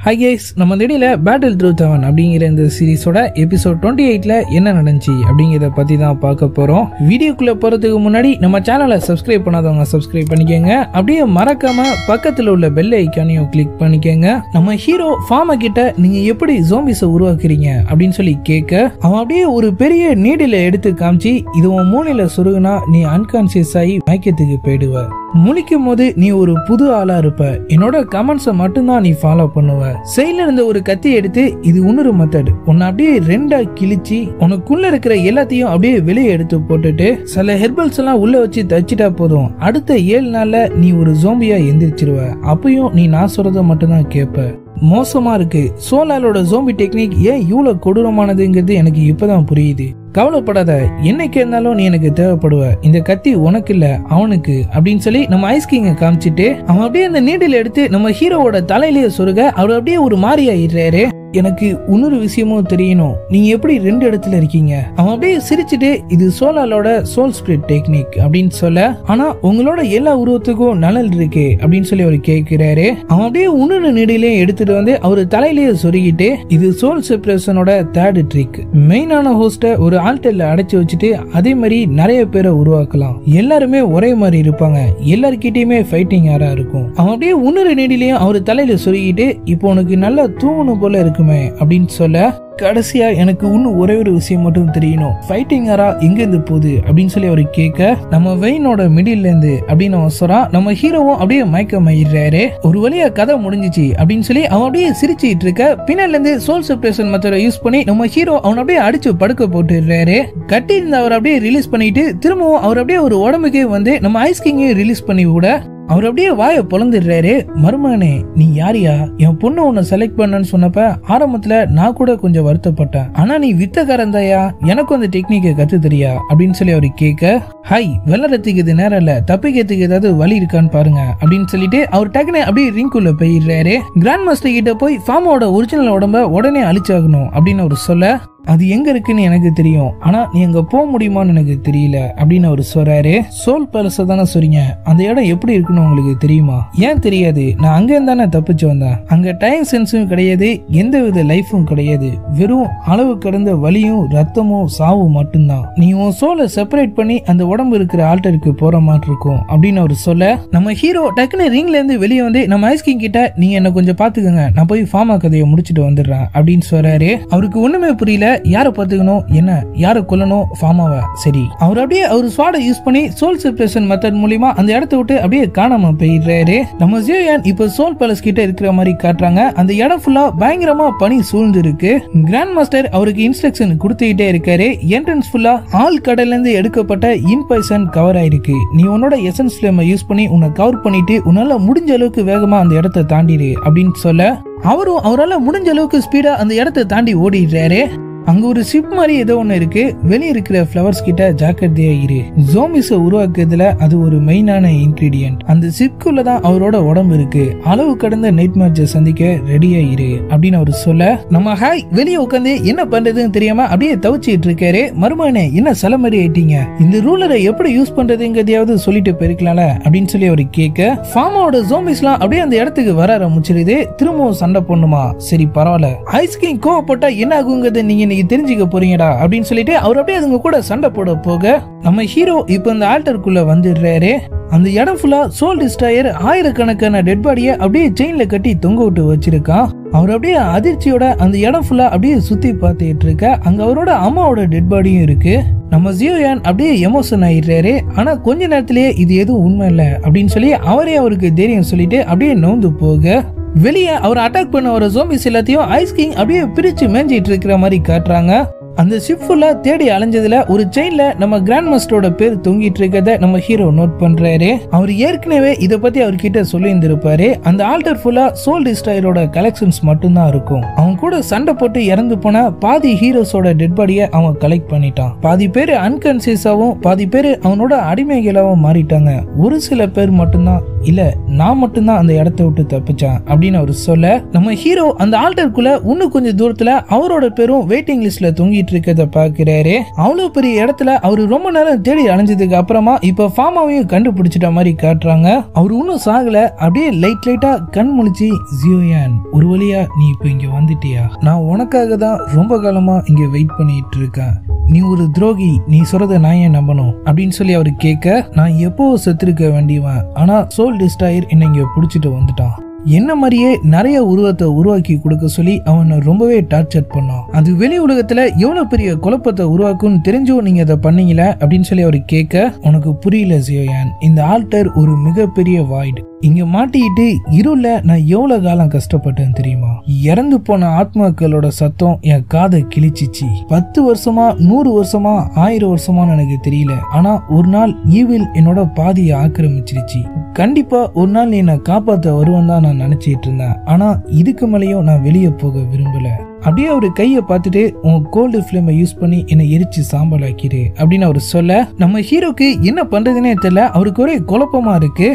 Hi guys, நம்ம இந்த இடையில பேட்டில் ட்ரூத் அவன் அப்படிங்கிற இந்த சீரிஸோட எபிசோட் 28ல என்ன நடந்துச்சு அப்படிங்கிறத பத்தி தான் பார்க்க போறோம். வீடியோக்குள்ள போறதுக்கு முன்னாடி நம்ம சேனலை சப்ஸ்கிரைப் பண்ணாதவங்க சப்ஸ்கிரைப் பண்ணிக்கோங்க. அப்படியே மறக்காம பக்கத்துல உள்ள பெல் ஐக்கானையும் கிளிக் பண்ணிக்கோங்க. நம்ம ஹீரோ ஃபார்மா கிட்ட நீங்க எப்படி ஜோம்பிஸை உருவாக்குறீங்க அப்படின்னு சொல்லி கேட்க, அவன் அப்படியே ஒரு பெரிய நீடில எடுத்து காமிச்சு, இது உன் மூளையில சொருகுனா நீ அன்கான்சியஸ் ஆகி மயக்கத்துக்கு போயிடுவ. முழிக்கும் போது நீ ஒரு புது ஆளா இருப்ப. என்னோட கமெண்ட்ஸை மட்டும்தான் நீ ஃபாலோ பண்ணுவ. செயல இருந்த ஒரு கத்தி எடுத்து, இது இன்னொரு மெத்தட், உன்னை அப்படியே ரெண்டா கிழிச்சு உனக்குள்ள இருக்கிற எல்லாத்தையும் அப்படியே வெளியே எடுத்து போட்டுட்டு சில ஹெர்பல்ஸ் எல்லாம் உள்ள வச்சு தச்சிட்டா போதும். அடுத்த 7 நாள்ல நீ ஒரு ஜோம்பியா எந்திரிச்சிருவ. அப்பயும் நீ நான் சொல்றத மட்டும்தான் கேட்ப. மோசமா இருக்கு. சோலாலோட ஜோம்பி டெக்னிக் ஏன் இவ்வளவு கொடூரமானதுங்கிறது எனக்கு இப்பதான் புரியுது. கவலைப்படாத, என்னைக்கு இருந்தாலும் நீ எனக்கு தேவைப்படுவ. இந்த கத்தி உனக்கு இல்ல அவனுக்கு அப்படின்னு சொல்லி நம்ம ஐஸ் கிங்க காமிச்சிட்டு, அவன் அப்படியே அந்த நீடில் எடுத்து நம்ம ஹீரோவோட தலையிலேயே சொருக, அவர் அப்படியே ஒரு மாறி ஆயிடுறாரு. எனக்கு இன்னொரு விஷயமும் தெரியணும், நீங்க எப்படி 2 இடத்துல இருக்கீங்க? அவன் அப்படியே சிரிச்சுட்டு, இது சோலாலோட சோல் ஸ்பிளிட் டெக்னிக் அப்படின்னு சொல்ல, ஆனா உங்களோட எல்லா உருவத்துக்கும் நலல் இருக்கு அப்படின்னு சொல்லி அவர் கேட்கிறாரு. அவன் அப்படியே இன்னொரு நீடிலையும் எடுத்துட்டு வந்து அவர் தலையிலேயே சொருகிட்டு, இது சோல் செப்பரேஷனோட 3rd ட்ரிக். மெயினான ஹோஸ்ட ஒரு ஆல்டர்ல அடைச்சு வச்சுட்டு அதே மாதிரி நிறைய பேரை உருவாக்கலாம். எல்லாருமே ஒரே மாதிரி இருப்பாங்க, எல்லார்கிட்டயுமே ஃபைட்டிங் யாரா இருக்கும். அவன் அப்படியே இன்னொரு நீடிலையும் அவர் தலையில சொருகிட்டு, இப்போ உனக்கு நல்லா தூங்கணும் போல இருக்கு அப்படின்னு சொல்ல, கடைசியா எனக்கு இன்னும் ஒரே ஒரு விஷயம் மட்டும் தெரியணும், ஃபைட்டிங் ஆரா எங்க இருந்து போகுது அப்படின்னு சொல்லி அவரு கேட்க, நம்ம வெயினோட மிடில் இருந்து அப்படின்னு அவன் சொல்றான். நம்ம ஹீரோவும் அப்படியே மயக்கமாயிடுறாரு. ஒரு வழியா கதை முடிஞ்சிச்சு அப்படின்னு சொல்லி அவன் அப்படியே சிரிச்சுட்டு இருக்க, பின்னால இருந்து சோல் செப்பரேஷன் மெத்தட யூஸ் பண்ணி நம்ம ஹீரோ அவன் அப்படியே அடிச்சு படுக்க போட்டுறாரு. கட்டி இருந்த அவர் அப்படியே ரிலீஸ் பண்ணிட்டு திரும்பவும் அவர் அப்படியே ஒரு உடம்புக்கே வந்து நம்ம ஐஸ் கிங்கையும் ரிலீஸ் பண்ணி விட, அவர் அப்படியே வாயை பொழந்துடுறாரு. மருமகனே, நீ யாரியா? என் பொண்ணு உன்னை செலக்ட் பண்ணன்னு சொன்னப்ப ஆரம்பத்துல நான் கூட கொஞ்சம் வருத்தப்பட்டேன், ஆனா நீ வித்தக்காரன் தாயா, எனக்கும் அந்த டெக்னிக்கை கத்து தெரியா அப்படின்னு சொல்லி அவரு கேட்க, ஹாய், வெள்ளறதுக்கு இது நேரம் இல்ல, தப்பிக்கிறதுக்கு ஏதாவது வழி இருக்கான்னு பாருங்க அப்படின்னு சொல்லிட்டு அவர் டக்குனு அப்படியே ரிங்குள்ள போயிடுறாரு. கிராண்ட் மாஸ்டர் கிட்ட போய் ஃபார்மோட ஒரிஜினல் உடம்ப உடனே அழிச்சாகணும் அப்படின்னு அவர் சொல்ல, அது எங்க இருக்குன்னு எனக்கு தெரியும், ஆனா நீ அங்க போக முடியுமான்னு எனக்கு தெரியல அப்படின்னு அவர் சொல்றாரு. சோல் பேலஸ் தானே சொல்றீங்க, அந்த இடம் எப்படி இருக்குன்னு உங்களுக்கு தெரியுமா? ஏன் தெரியாது, நான் அங்க இருந்தானே தப்பிச்சு வந்தேன். அங்க டைம் சென்ஸும் கிடையாது, எந்த வித லைஃபும் கிடையாது, வெறும் அளவு கடந்த வலியும் ரத்தமும் சாவும் மட்டும்தான். நீ உன் சோலை செப்பரேட் பண்ணி அந்த உடம்பு இருக்கிற ஆல்டருக்கு போற மாதிரி இருக்கும் அப்படின்னு அவர் சொல்ல, நம்ம ஹீரோ டக்குனு ரிங்ல இருந்து வெளியே வந்து நம்ம ஐஸ் கிங் கிட்ட, நீங்க என்ன கொஞ்சம் பாத்துக்கோங்க, நான் போய் ஃபார்மா கதையை முடிச்சுட்டு வந்துடுறேன் அப்படின்னு சொல்றாரு. அவருக்கு ஒண்ணுமே புரியல, யார பாத்துக்கணும், என்ன யார கொல்லணும், ஃபார்மாவா? சரி, அவர் அப்படியே அவர் ஸ்வாட யூஸ் பண்ணி சோல் செப்பரேஷன் மெத்தட் மூலமா அந்த இடத்தை விட்டு அப்படியே காணாம போயிடுறாரு. நம்ம ஜியோயான் இப்ப சோல் பேலஸ் கிட்ட இருக்கிற மாதிரி காட்டுறாங்க. அந்த இடம் ஃபுல்லா பயங்கரமா பனி சூழ்ந்து இருக்கு. கிராண்ட் மாஸ்டர் அவருக்கு இன்ஸ்ட்ரக்ஷன் கொடுத்துக்கிட்டே இருக்காரு. என்ட்ரன்ஸ் ஃபுல்லா ஆள் கடல்ல இருந்து எடுக்கப்பட்ட இன்பாய்சன் கவர் ஆயிருக்கு. நீ உன்னோட எசன்ஸ் ஃபிளேமை யூஸ் பண்ணி உன்னை கவர் பண்ணிட்டு உன்னால முடிஞ்ச அளவுக்கு வேகமா அந்த இடத்தை தாண்டிடு அப்படின்னு சொல்ல, அவரும் அவரால் முடிஞ்ச அளவுக்கு ஸ்பீடா அந்த இடத்தை தாண்டி ஓடிடுறாரு. அங்க ஒரு ஷிப் மாதிரி ஏதோ ஒண்ணு இருக்கு. வெளியே இருக்கிற ஃபிளவர்ஸ் கிட்ட ஜாக்கிரதையா இரு. ஜோம்பிஸ உருவாக்குறதுல அது ஒரு மெயினான இன்கிரீடியன்ட். அந்த ஷிப்குள்ள தான் அவரோட உடம்பு இருக்கு. அளவு கடந்த நைட் மேட்சை சந்திக்க ரெடியா இரு அப்படின்னு அவர் சொல்ல, நம்ம ஹாய் வெளியே உட்காந்து என்ன பண்றதுன்னு தெரியாம அப்படியே தவிச்சிட்டு இருக்காரு. மருமகனே, என்ன சில மாதிரி ஆயிட்டீங்க, இந்த ரூலரை எப்படி யூஸ் பண்றதுங்கிறதையாவது சொல்லிட்டு போயிருக்கலாம்ல அப்படின்னு சொல்லி அவர் கேட்க, ஃபார்மாவோட ஜோம்பிஸ்லாம் அப்படியே அந்த இடத்துக்கு வர ஆரம்பிச்சிருது. திரும்பவும் சண்டை பண்ணுமா? சரி பரவாயில்ல, ஐஸ் கிங் கோவப்பட்டா என்ன ஆகுங்கிறத நீங்க தெரிஞ்சுக்க போறீங்கடா அப்படின்னு சொல்லிட்டு அவர் அப்படியே அதுங்க கூட சண்டை போட போக, நம்ம ஹீரோ இப்ப இந்த ஆல்டருக்குள்ள வந்துடுறாரு. அந்த இடம் ஃபுல்லா சோல் டிஸ்ட்ராயர் ஆயிரக்கணக்கான டெட் பாடியை அப்படியே செயின்ல கட்டி தொங்க விட்டு வச்சிருக்கான். அவர் அப்படியே அதிர்ச்சியோட அந்த இடம் ஃபுல்லா அப்படியே சுத்தி பார்த்துட்டு இருக்க, அங்க அவரோட அம்மாவோட டெட் பாடியும் இருக்கு. நம்ம ஜியோயான் அப்படியே எமோஷன் ஆயிடுறாரு. ஆனா கொஞ்ச நேரத்திலேயே இது எதுவும் உண்மை இல்ல அப்படின்னு சொல்லி அவரே அவருக்கு தைரியம் சொல்லிட்டு அப்படியே நோந்து போக, வெளியே அவர் அட்டாக் பண்ண வர ஜோம்பிஸ் எல்லாத்தையும் ஐஸ் கிங் அப்படியே பிரிச்சு மேஞ்சிட்டு இருக்கிற மாதிரி காட்டுறாங்க. அந்த ஷிப் ஃபுல்லா தேடி அலைஞ்சதுல ஒரு செயின்ல நம்ம கிராண்ட் மாஸ்டரோட பேர் தொங்கிட்டு இருக்கிறத நம்ம ஹீரோ நோட் பண்றாரு. அவர் ஏற்கனவே இத பத்தி அவர்கிட்ட சொல்லி இருந்திருப்பாரு. அந்த ஆல்டர் ஃபுல்லா சோல் டிஸ்ட்ராயரோட கலெக்ஷன்ஸ் மட்டும்தான் இருக்கும். அவன் கூட சண்டை போட்டு இறந்து போன பாதி ஹீரோஸோட டெட் பாடியை அவன் கலெக்ட் பண்ணிட்டான். பாதி பேர் அன்கான்சியஸாவும் பாதி பேர் அவனோட அடிமைகளாவும் மாறிட்டாங்க. ஒரு சில பேர் மட்டும்தான், இல்ல நான் மட்டும்தான் அந்த இடத்தை விட்டு தப்பிச்சேன் அப்படின்னு அவர் சொல்ல, நம்ம ஹீரோ அந்த ஆல்டருக்குள்ள இன்னும் கொஞ்சம் தூரத்துல அவரோட பேரும் வெயிட்டிங் லிஸ்ட்ல தொங்கி பண்ணிட்டு இருக்கிறத பாக்குறாரு. அவ்வளவு பெரிய இடத்துல அவரு ரொம்ப நேரம் தேடி அலைஞ்சதுக்கு அப்புறமா இப்ப ஃபார்மாவையும் கண்டுபிடிச்சிட்ட மாதிரி காட்டுறாங்க. அவரு இன்னும் சாகல. அப்படியே லைட்டா கண் முழிச்சு, ஜியோயான் ஒரு வழியா நீ இப்ப இங்க வந்துட்டியா? நான் உனக்காக தான் ரொம்ப காலமா இங்க வெயிட் பண்ணிட்டு இருக்கேன். நீ ஒரு துரோகி, நீ சொல்றத நான் ஏன் நம்பணும் அப்படின்னு சொல்லி அவரு கேட்க, நான் எப்போ செத்துருக்க வேண்டியவன், ஆனா சோல் டிஸ்ட்ராயர் என்னை இங்க புடிச்சிட்டு வந்துட்டான். என்ன மாதிரியே நிறைய உருவத்தை உருவாக்கி கொடுக்க சொல்லி அவனை ரொம்பவே டார்ச்சர் பண்ணான். அது வெளி உலகத்துல எவ்வளவு பெரிய குழப்பத்தை உருவாக்கும் தெரிஞ்சும் நீங்க அதை பண்ணீங்களா அப்படின்னு சொல்லி அவரு கேட்க, உனக்கு புரியல ஜியோயான், இந்த ஆல்டர் ஒரு மிகப்பெரிய வாய்டு. இங்க மாட்டிக்கிட்டு இருள நான் எவ்வளவு காலம் கஷ்டப்பட்டேன் தெரியுமா? இறந்து போன ஆத்மாக்களோட சத்தம் என் காதை கிழிச்சிச்சு. 10 வருஷமா 100 வருஷமா 1000 வருஷமான்னு எனக்கு தெரியல. ஆனா ஒரு நாள் ஈவில் என்னோட பாதியை ஆக்கிரமிச்சிருச்சு. கண்டிப்பா ஒரு நாள் நீ என்னை காப்பாத்த வருவேன் தான் நான் நினைச்சிட்டு இருந்தேன். ஆனா இதுக்கு மேலேயும் நான் வெளியே போக விரும்பல. அப்படியே அவரு கையை பார்த்துட்டு, உன் கோல்டு ஃபிளேமை யூஸ் பண்ணி என்னை எரிச்சு சாம்பல் ஆக்கிடு அப்படின்னு அவரு சொல்ல, நம்ம ஹீரோக்கு என்ன பண்றதுன்னே தெரியல. அவருக்கு ஒரே குழப்பமா இருக்கு.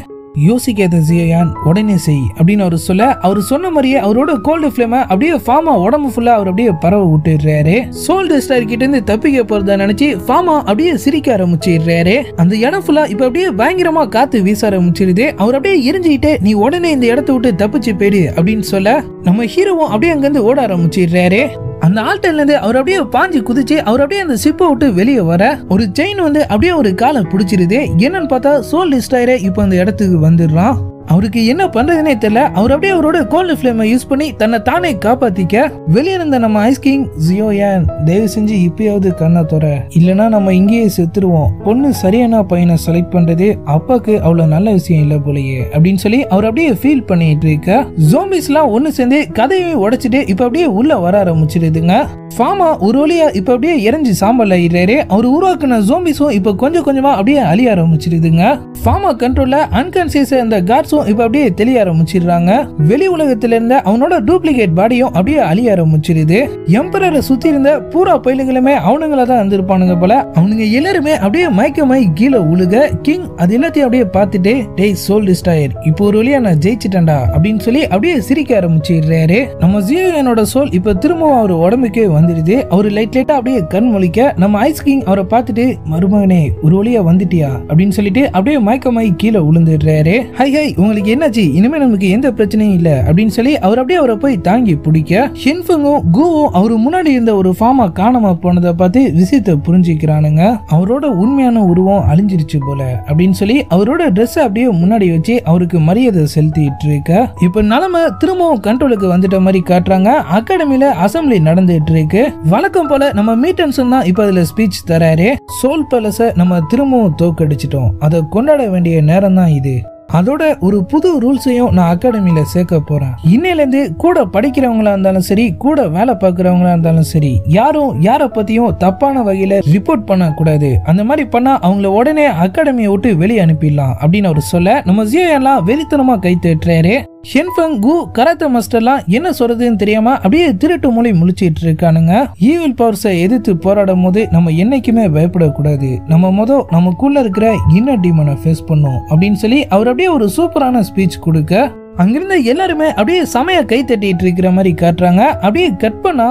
யோசிக்காத ஜியோயான், உடனே செய் அப்படின்னு அவர் சொல்ல, அவர் சொன்ன மாதிரியே அவரோட கோல்டு ஃபிளேமை அப்படியே ஃபார்மா உடம்பு ஃபுல்லா அவர் அப்படியே பரவ விட்டுறாரு. சோல் டிஸ்ட்ராயர் கிட்ட இருந்து தப்பிக்க போறதா நினைச்சு ஃபார்மா அப்படியே சிரிக்க ஆரம்பிச்சிடுறாரு. அந்த இடம் ஃபுல்லா இப்ப அப்படியே பயங்கரமா காத்து வீச ஆரம்பிச்சிருது. அவர் அப்படியே எரிஞ்சுக்கிட்டு, நீ உடனே இந்த இடத்த விட்டு தப்பிச்சு போயிடு அப்படின்னு சொல்ல, நம்ம ஹீரோவும் அப்படியே அங்கிருந்து ஓட ஆரம்பிச்சிடுறாரு. அந்த ஆல்டர்ல இருந்து அவர் அப்படியே பாஞ்சு குதிச்சு அவர் அப்படியே அந்த ஷிப்பை விட்டு வெளியே வர, ஒரு செயின் வந்து அப்படியே ஒரு காலை பிடிச்சிருது. என்னன்னு பார்த்தா சோல் டிஸ்ட்ராயரே இப்ப அந்த இடத்துக்கு வந்துடுறான். அவருக்கு என்ன பண்றதுனே தெரியல. அவர் அப்படியே அவரோட கோல்டு ஃபிளேமை யூஸ் பண்ணி தன்னை தானே காப்பாத்திக்க, வெளியே இருந்த நம்ம ஐஸ் கிங், ஜியோயான் தயவு செஞ்சு இப்பயாவது கண்ணை தோற, இல்லனா நம்ம இங்கேயே செத்துருவோம். பொண்ணு சரியான பையனை செலக்ட் பண்றது அப்பாக்கு அவ்வளவு நல்ல விஷயம் இல்ல போலயே அப்படின்னு சொல்லி அவர் அப்படியே ஃபீல் பண்ணிட்டு இருக்க, ஜோம்பிஸ் எல்லாம் ஒண்ணு சேர்ந்து கதையை உடைச்சிட்டு இப்ப அப்படியே உள்ள வர ஆரம்பிச்சிருதுங்க. ஃபார்மா ஒரு வழியா இப்ப அப்படியே இறஞ்சி சாம்பல் ஆயிடுறாரு. அவர் உருவாக்குன ஜோம்பிஸும் இப்ப கொஞ்சம் கொஞ்சமா அப்படியே அழிய ஆரம்பிச்சிருதுங்க. ஃபார்மா கண்ட்ரோல்ல அன்கான்சியஸ் அந்த கார்ட்ஸும் இப்ப அப்படியே தெளிய ஆரம்பிச்சிடுறாங்க. வெளி உலகத்துல இருந்த அவனோட டூப்ளிகேட் பாடியும் அப்படியே அழிய ஆரம்பிச்சிருது. எம்பரரை சுத்தி இருந்த பூரா பயிலுங்களுமே அவனுங்கள தான் இருந்திருப்பானுங்க போல. அவனுங்க எல்லாருமே அப்படியே மயக்கமாய் கீழே உழுக, கிங் அது எல்லாத்தையும் அப்படியே பார்த்துட்டு, டேய் சோல் டிஸ்ட்ராயர், இப்போ ஒரு வழியா நான் ஜெயிச்சிட்டேன்டா அப்படின்னு சொல்லி அப்படியே சிரிக்க ஆரம்பிச்சிடுறாரு. நம்ம ஜியோயானோட சோல் இப்ப திரும்பவும் அவர் உடம்புக்கே வந்துடுது. அவரு லைட்டா அப்படியே கண் முழிக்க, நம்ம ஐஸ் கிங் அவரை பார்த்துட்டு, மருமகனே ஒரு வழியா வந்துட்டியா அப்படின்னு சொல்லிட்டு அப்படியே மயக்கமாய் கீழே உளுந்துடுறாரு. ஹை ஹை, உங்களுக்கு என்னாச்சு? இனிமே நமக்கு எந்த பிரச்சனையும் இல்ல அப்படின்னு சொல்லி அவர் அப்படியே அவரை போய் தாங்கி பிடிக்க, ஷின்ஃபுங்கும் கூவும் அவரு முன்னாடி இருந்த ஒரு ஃபார்மா காணாம போனதை பார்த்து விஷயத்தை புரிஞ்சுக்கிறானுங்க. அவரோட உண்மையான உருவம் அழிஞ்சிருச்சு போல அப்படின்னு சொல்லி அவரோட ட்ரெஸ் அப்படியே முன்னாடி வச்சு அவருக்கு மரியாதை செலுத்திட்டு இருக்க, இப்ப நிலைமை திரும்பவும் கண்ட்ரோலுக்கு வந்துட்ட மாதிரி காட்டுறாங்க. அகாடமில அசம்பிளி நடந்துட்டு இருக்கு. வழக்கம் போல நம்ம மீட்டன்சன் தான் இப்ப அதுல ஸ்பீச் தராரு. சோல் பேலஸ நம்ம திரும்பவும் தோக்கடிச்சிட்டோம், அதை கொண்டாட வேண்டிய நேரம் தான் இது. அதோட ஒரு புது ரூல்ஸையும் நான் அகாடமியில சேர்க்க போறேன். இன்னையில இருந்து கூட படிக்கிறவங்களா இருந்தாலும் சரி, கூட வேலை பார்க்கறவங்களா இருந்தாலும் சரி, யாரும் யார பத்தியும் தப்பான வகையில ரிப்போர்ட் பண்ண கூடாது. அந்த மாதிரி பண்ணா அவங்கள உடனே அகாடமியை விட்டு வெளியே அனுப்பிடலாம் அப்படின்னு அவர் சொல்ல, நம்ம ஜியோயான்லாம் வெளித்தனமா கை தட்டுறாரு. ஷென்ஃபங் கு கராத்தே மாஸ்டர்லாம் என்ன சொல்றதுன்னு தெரியாம அப்படியே திருட்டு மொழி முழிச்சிட்டு இருக்கானுங்க. ஈவில் பவர்ஸை எதிர்த்து போராடும் போது நம்ம என்னைக்குமே பயப்படக்கூடாது. நம்ம நமக்குள்ள இருக்கிற இன்னர் டீமனை ஃபேஸ் பண்ணும் அப்படின்னு சொல்லி அவர் அப்படியே ஒரு சூப்பரான ஸ்பீச் கொடுக்க, அங்கிருந்த எல்லாருமே அப்படியே சமய கை தட்டிட்டு இருக்கிற மாதிரி காட்டுறாங்க. அப்படியே கட் பண்ணா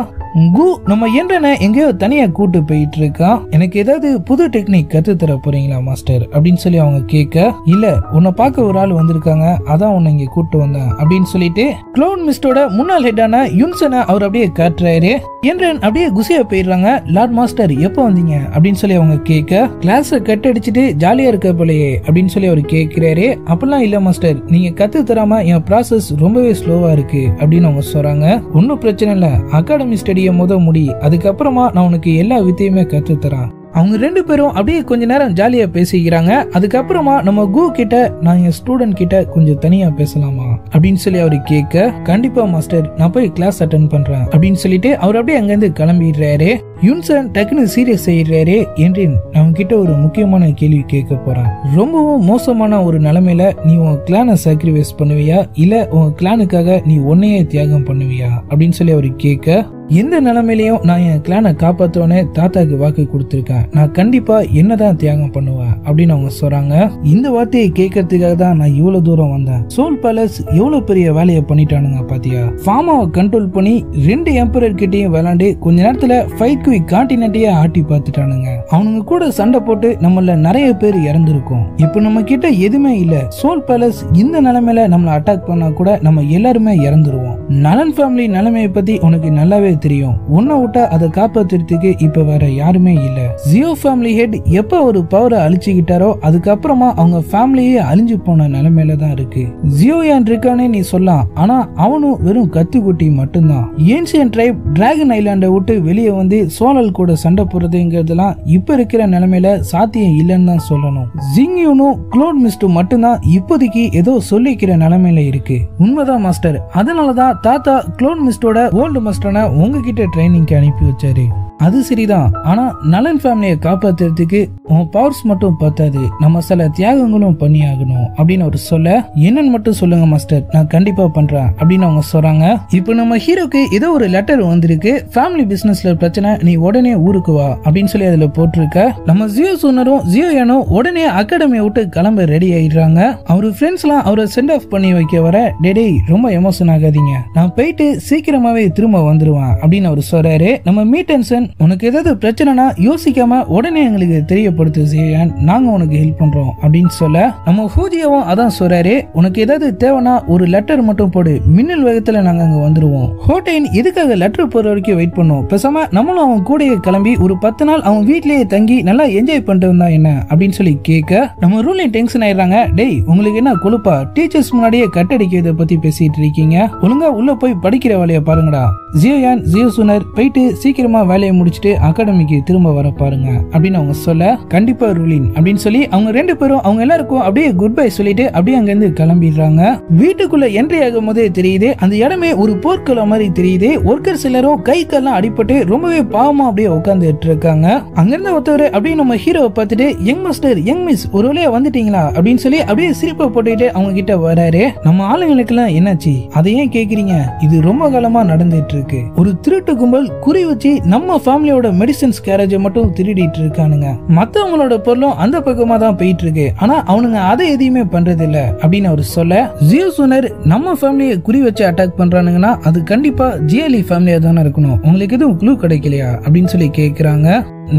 கு நம்ம என்றனை எங்கேயோ தனியா கூட்டு போயிட்டு இருக்கான். எனக்கு ஏதாவது புது டெக்னிக் கத்து தர போறீங்களா மாஸ்டர் அப்படின்னு சொல்லி அவங்க கேட்க, இல்ல உன்னை பார்க்க ஒரு ஆள் வந்திருக்காங்க, அதான் உன்னை இங்க கூட்டு வந்தேன் அப்படின்னு சொல்லிட்டு க்ளவுன் மிஸ்டோட முன்னாள் ஹெட்டான யுன்சனை அவர் அப்படியே காட்டுறாரு. என்றன் அப்படியே குசியா போயிடுறாங்க. லார்ட் மாஸ்டர் எப்போ வந்தீங்க அப்படின்னு சொல்லி அவங்க கேட்க, கிளாஸ கட் அடிச்சுட்டு ஜாலியா இருக்க போலயே அப்படின்னு சொல்லி அவர் கேட்கிறாரு. அப்படிலாம் இல்ல மாஸ்டர், நீங்க கத்து தராம என் ப்ராசஸ் ரொம்பவே ஸ்லோவா இருக்கு அப்படின்னு அவங்க சொல்றாங்க. ஒன்னும் பிரச்சனை இல்ல, அகாடமி ஸ்டடி முடி, அதுக்கப்புறமா நான் உனக்கு எல்லா வித்தையுமே கத்து தரேன். அவங்க ரெண்டு பேரும் அப்படியே கொஞ்ச நேரம் ஜாலியா பேசிக்கிறாங்க. அதுக்கப்புறமா நம்ம கு கிட்ட, நான் என் ஸ்டூடெண்ட் கிட்ட கொஞ்சம் தனியா பேசலாமா அப்படின்னு சொல்லி அவரு கேட்க, கண்டிப்பா மாஸ்டர், நான் போய் கிளாஸ் அட்டென்ட் பண்றேன் அப்படின்னு சொல்லிட்டு அவர் அப்படியே அங்க இருந்து கிளம்பிடுறாரு. யுன்சன் டக்குனு சீரியஸ் ஆயிடுறாரு. என்றின் நான் கிட்ட ஒரு முக்கியமான கேள்வி கேட்க போறேன். ரொம்பவும் மோசமான ஒரு நிலைமையில நீ உன் கிளானை சாக்ரிஃபைஸ் பண்ணுவியா, இல்ல உன் கிளானுக்காக நீ உன்னையே தியாகம் பண்ணுவியா அப்படின்னு சொல்லி அவரு கேட்க, எந்த நிலைமையிலையும் நான் என் கிளானை காப்பாத்துவனே தாத்தாக்கு வாக்கு கொடுத்திருக்கேன். நான் கண்டிப்பா என்னதான் தியாகம் பண்ணுவேன் அப்படின்னு அவங்க சொல்றாங்க. இந்த வார்த்தையை கேட்கறதுக்காக தான் நான் இவ்வளவு தூரம் வந்தேன். சோல் பேலஸ் எவ்வளவு பெரிய வேலையை பண்ணிட்டானுங்க பாத்தியா. ஃபார்மாவை கண்ட்ரோல் பண்ணி 2 எம்பரர் கிட்டையும் விளையாண்டு கொஞ்ச நேரத்துல ஃபைட் குயிக் கான்டினென்ட்டையே ஆட்டி பார்த்துட்டானுங்க. அவனுங்க கூட சண்டை போட்டு நம்மள நிறைய பேர் இறந்துருக்கும். இப்ப நம்ம கிட்ட எதுவுமே இல்ல. சோல் பேலஸ் இந்த நிலைமையில நம்மள அட்டாக் பண்ணா கூட நம்ம எல்லாருமே இறந்துருவோம். நலன் ஃபேமிலி நிலைமையை பத்தி உனக்கு நல்லாவே தெரியும். உன்னை விட்டா அதை காப்பாத்துறதுக்கு இப்ப வேற யாருமே இல்ல. ஜியோ ஃபேமிலி ஹெட் எப்ப ஒரு பவரை அழிச்சுக்கிட்டாரோ அதுக்கப்புறமா அவங்க ஃபேமிலியே அழிஞ்சு போன நிலைமையில தான் இருக்கு. ஜியோயான் இருக்கானே நீ சொல்லலாம், ஆனா அவனும் வெறும் கத்துக்குட்டி மட்டும்தான். ஏன்சியன் ட்ரைப் டிராகன் ஐலாண்டை விட்டு வெளியே வந்து சோழல் கூட சண்டை போறதுங்கிறதுலாம் இப்ப இருக்கிற நிலைமையில சாத்தியம் இல்லைன்னு தான் சொல்லணும். ஜிங்யூனும் க்ளோட் மிஸ்டும் மட்டும்தான் இப்போதைக்கு ஏதோ சொல்லிக்கிற நிலைமையில இருக்கு. உண்மைதான் மாஸ்டர். அதனாலதான் தாத்தா க்ளோட் மிஸ்டோட ஓல்டு மாஸ்டரான உங்ககிட்ட ட்ரைனிங்க்கு அனுப்பி வச்சாரு. அது சரிதான், ஆனா நலன் ஃபேமிலியை காப்பாத்துறதுக்கு உன் பவர்ஸ் மட்டும் பத்தாது, நம்ம சில தியாகங்களும் பண்ணி ஆகணும் அப்படின்னு அவர் சொல்ல, என்னன்னு மட்டும் சொல்லுங்க மாஸ்டர், நான் கண்டிப்பா பண்றேன் அப்படின்னு அவங்க சொல்றாங்க. இப்போ நம்ம ஹீரோக்கு ஏதோ ஒரு லெட்டர் வந்திருக்கு. ஃபேமிலி பிசினஸ்ல பிரச்சனை, நீ உடனே ஊருக்கு வா அப்படின்னு சொல்லி அதுல போட்டிருக்க. நம்ம ஜியோ சூனரும் ஜியோயானும் உடனே அகாடமியை விட்டு கிளம்ப ரெடி ஆயிடுறாங்க. அவரு ஃப்ரெண்ட்ஸ் எல்லாம் அவரை சென்ட் ஆஃப் பண்ணி வைக்க வர, டேடே ரொம்ப எமோஷன் ஆகாதீங்க, நான் போயிட்டு சீக்கிரமாவே திரும்ப வந்துருவேன் அப்படின்னு அவர் சொல்றாரு. நம்ம மீட்டன்சன், உனக்கு ஏதாவது பிரச்சனைனா யோசிக்காம உடனே எங்களுக்கு தெரியப்படுத்து ஜியோயான், நாங்க உனக்கு ஹெல்ப் பண்றோம் அப்படின்னு சொல்ல, நம்ம ஃபூஜியாவும் அதான் சொல்றாரு, உனக்கு ஏதாவது தேவைனா ஒரு லெட்டர் மட்டும் போடு, மின்னல் வேகத்துல நாங்க அங்க வந்துருவோம். ஹோட்டைன் எதுக்காக லெட்டர் போற வரைக்கும் வெயிட் பண்ணோம், பேசாம நம்மளும் அவன் கூடயே கிளம்பி ஒரு 10 நாள் அவன் வீட்லயே தங்கி நல்லா என்ஜாய் பண்ணிட்டு வந்தா என்ன அப்படின்னு சொல்லி கேட்க, நம்ம ரூலிங் டென்ஷன் ஆயிடுறாங்க. டேய் உங்களுக்கு என்ன கொழுப்பா, டீச்சர்ஸ் முன்னாடியே கட்டடிக்கிறத பத்தி பேசிட்டு இருக்கீங்க, ஒழுங்கா உள்ள போய் படிக்கிற வேலையை பாருங்கடா. ஜியோயான் ஜியோ சூனர் போயிட்டு சீக்கிரமா வேலையை முடிச்சுட்டு அகாடமிக்கு திரும்ப வர பாருங்க அப்படின்னு அவங்க சொல்ல, கண்டிப்பா ரூலின் அப்படின்னு சொல்லி அவங்க 2 பேரும் அவங்க எல்லாருக்கும் அப்படியே குட் பை சொல்லிட்டு அப்படியே அங்க இருந்து கிளம்பிடுறாங்க. வீட்டுக்குள்ள என்ட்ரி ஆகும் போதே தெரியுது அந்த இடமே ஒரு போர்க்களம் மாதிரி தெரியுது. ஒர்க்கர்ஸ் எல்லாரும் கை கால்லாம் அடிபட்டு ரொம்பவே பாவமா அப்படியே உட்கார்ந்துட்டு இருக்காங்க. அங்கிருந்த ஒருத்தர் அப்படியே நம்ம ஹீரோவை பார்த்துட்டு, யங் மாஸ்டர் யங் மிஸ் ஒரு வழியா வந்துட்டீங்களா அப்படின்னு சொல்லி அப்படியே சிரிப்பை போட்டுட்டு அவங்க கிட்ட வராரு. நம்ம ஆளுங்களுக்கு எல்லாம் என்னாச்சு அதை ஏன் கேக்குறீங்க, இது ரொம்ப காலமா நடந்துட்டு இருக்கு. ஒரு திருட்டு கும்பல் குறி வச்சு நம்ம ஃபேமிலியோட மெடிசன்ஸ் கேரேஜ் மட்டும் திருடிட்டு இருக்கானுங்க. மத்தவங்களோட பொருளும் அந்த பக்கமா தான் போயிட்டு இருக்கு, ஆனா அவனுங்க அதை எதையுமே பண்றது இல்ல அப்படின்னு அவர் சொல்ல, ஜியோ சூனர் நம்ம ஃபேமிலியை குறி வச்சு அட்டாக் பண்றானுங்கன்னா அது கண்டிப்பா ஜிஎல்இ ஃபேமிலியா தானே இருக்கணும், உங்களுக்கு எதுவும் க்ளூ கிடைக்கலையா அப்படின்னு சொல்லி கேக்குறாங்க.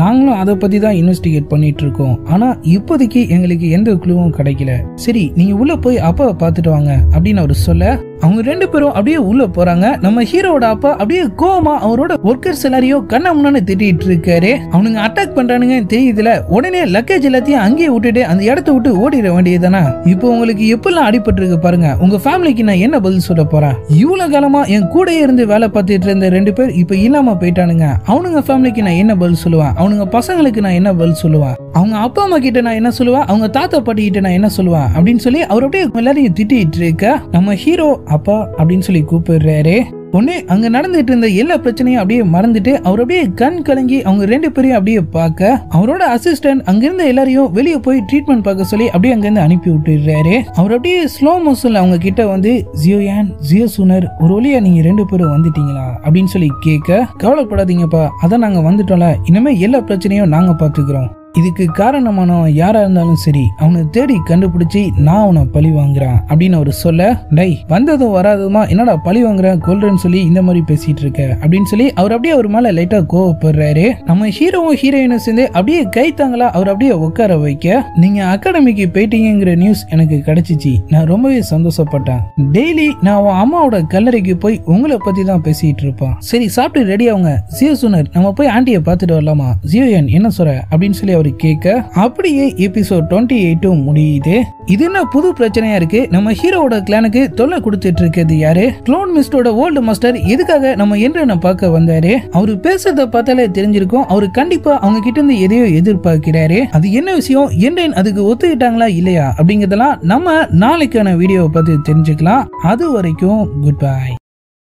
நாங்களும் அதை பத்தி தான் இன்வெஸ்டிகேட் பண்ணிட்டு இருக்கோம், ஆனா இப்போதைக்கு எங்களுக்கு எந்த க்ளூவும் கிடைக்கல. சரி நீங்க உள்ள போய் அப்பாவை பார்த்துட்டு வாங்க அப்படின்னு அவர் சொல்ல, அவங்க 2 பேரும் அப்படியே உள்ள போறாங்க. நம்ம ஹீரோட அப்பா அப்படியே கோவமா அவரோட ஒர்க்கர்ஸ் எல்லாரையும் கண்ண முன்னான்னு திட்டிட்டு இருக்காரு. அவனுங்க அட்டாக் பண்றானுங்க தெரியுதுல, உடனே லக்கேஜ் எல்லாத்தையும் அங்கேயே விட்டுட்டு அந்த இடத்த விட்டு ஓடிட வேண்டியதுதானே. இப்போ உங்களுக்கு எப்பெல்லாம் அடிபட்டு இருக்கு பாருங்க, உங்க ஃபேமிலிக்கு நான் என்ன பதில் சொல்ல போறேன். இவ்வளவு காலமா என் கூடயே இருந்து வேலை பார்த்துட்டு இருந்த 2 பேர் இப்ப இல்லாம போயிட்டானுங்க, அவனுங்க ஃபேமிலிக்கு நான் என்ன பதில் சொல்லுவேன், அவனுங்க பசங்களுக்கு நான் என்ன பதில் சொல்லுவேன், அவங்க அப்பா அம்மா கிட்ட நான் என்ன சொல்லுவேன், அவங்க தாத்தா பாட்டி கிட்ட நான் என்ன சொல்லுவேன் அப்படின்னு சொல்லி அவர் அப்படியே எல்லாரையும் திட்டிட்டு இருக்க. நம்ம ஹீரோ அப்பா அப்படின்னு சொல்லி கூப்பிடுறாரு. பொண்ணு அங்க நடந்துட்டு இருந்த எல்லா பிரச்சனையும் அப்படியே மறந்துட்டு அவர் அப்படியே கண் கலங்கி அவங்க 2 பேரையும் அப்படியே பார்க்க, அவரோட அசிஸ்டன்ட் அங்கிருந்த எல்லாரையும் வெளியே போய் ட்ரீட்மெண்ட் பார்க்க சொல்லி அப்படியே அங்கிருந்து அனுப்பி விட்டுறாரு. அவர் அப்படியே ஸ்லோ மோஷன்ல அவங்க கிட்ட வந்து, ஜியோயான் ஜியோ சூனர் ஒரு வழியா நீங்க 2 பேரும் வந்துட்டீங்களா அப்படின்னு சொல்லி கேட்க, கவலைப்படாதீங்கப்பா அதான் நாங்க வந்துட்டோம்ல, இனிமே எல்லா பிரச்சனையும் நாங்க பாத்துக்கிறோம், இதுக்கு காரணமானவன் யாரா இருந்தாலும் சரி அவனை தேடி கண்டுபிடிச்சு நான் அவனை பழி வாங்குறேன் அப்படின்னு அவர் சொல்ல, டை வந்ததும் வராததுமா என்னடா பழி வாங்குறேன் கொல்றேன்னு சொல்லி இந்த மாதிரி பேசிட்டு இருக்க அப்படின்னு சொல்லி அவர் அப்படியே அவர் மேல லைட்டா கோவப்படுறாரு. நம்ம ஹீரோவும் ஹீரோயினும் சேர்ந்து அப்படியே கைத்தாங்களா அவர் அப்படியே உட்கார வைக்க, நீங்க அகாடமிக்கு போயிட்டீங்கிற நியூஸ் எனக்கு கிடைச்சிச்சு, நான் ரொம்பவே சந்தோஷப்பட்டேன். டெய்லி நான் அவன் அம்மாவோட கல்லறைக்கு போய் உங்களை பத்தி தான் பேசிட்டு இருப்பான். சரி சாப்பிட்டு ரெடி ஆகுங்க ஜியோ சூனர், நம்ம போய் ஆண்டியை பார்த்துட்டு வரலாமா, ஜியோயான் என்ன சொல்ற அப்படின்னு சொல்லி அவர் கேட்க, அப்படியே எபிசோட் 28 முடியுது. இது என்ன புது பிரச்சனையா இருக்கு, நம்ம ஹீரோவோட கிளானுக்கு தொல்லை கொடுத்துட்டு இருக்கிறது யாரு, க்ளோன் மிஸ்டோட ஓல்டு மாஸ்டர் எதுக்காக நம்ம என்ட்ரனை பார்க்க வந்தாரு, அவரு பேசுறத பார்த்தாலே தெரிஞ்சிருக்கும் அவரு கண்டிப்பா அவங்க கிட்ட இருந்து எதையோ எதிர்பார்க்கிறாரு. அது என்ன விஷயம், என்ட்ரன் அதுக்கு ஒத்துக்கிட்டாங்களா இல்லையா அப்படிங்கறதெல்லாம் நம்ம நாளைக்கான வீடியோவை பார்த்து தெரிஞ்சுக்கலாம். அது வரைக்கும் குட் பை.